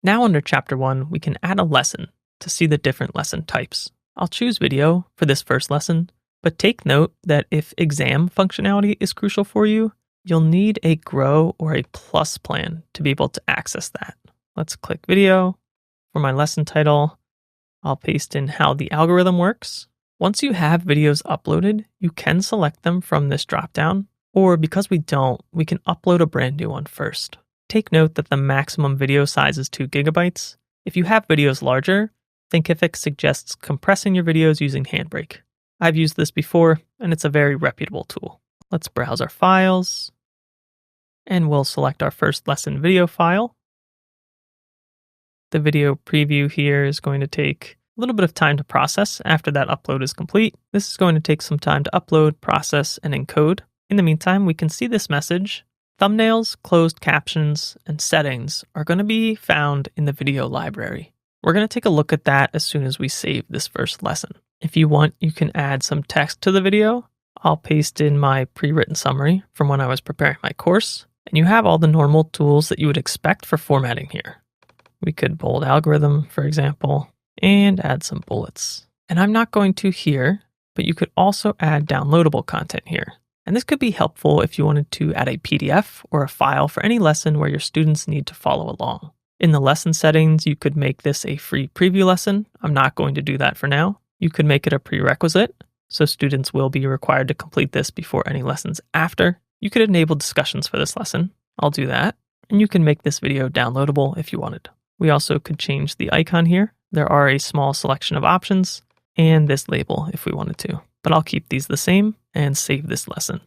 Now under Chapter 1, we can add a lesson to see the different lesson types. I'll choose video for this first lesson, but take note that if exam functionality is crucial for you, you'll need a Grow or a Plus plan to be able to access that. Let's click video. For my lesson title, I'll paste in how the algorithm works. Once you have videos uploaded, you can select them from this dropdown, or because we don't, we can upload a brand new one first. Take note that the maximum video size is 2 gigabytes. If you have videos larger, Thinkific suggests compressing your videos using Handbrake. I've used this before, and it's a very reputable tool. Let's browse our files, and we'll select our first lesson video file. The video preview here is going to take a little bit of time to process after that upload is complete. This is going to take some time to upload, process, and encode. In the meantime, we can see this message. Thumbnails, closed captions, and settings are going to be found in the video library. We're going to take a look at that as soon as we save this first lesson. If you want, you can add some text to the video. I'll paste in my pre-written summary from when I was preparing my course, and you have all the normal tools that you would expect for formatting here. We could bold algorithm, for example, and add some bullets. And I'm not going to here, but you could also add downloadable content here. And this could be helpful if you wanted to add a PDF or a file for any lesson where your students need to follow along. In the lesson settings, you could make this a free preview lesson. I'm not going to do that for now. You could make it a prerequisite, so students will be required to complete this before any lessons after. You could enable discussions for this lesson. I'll do that. And you can make this video downloadable if you wanted. We also could change the icon here. There are a small selection of options and this label if we wanted to, but I'll keep these the same and save this lesson.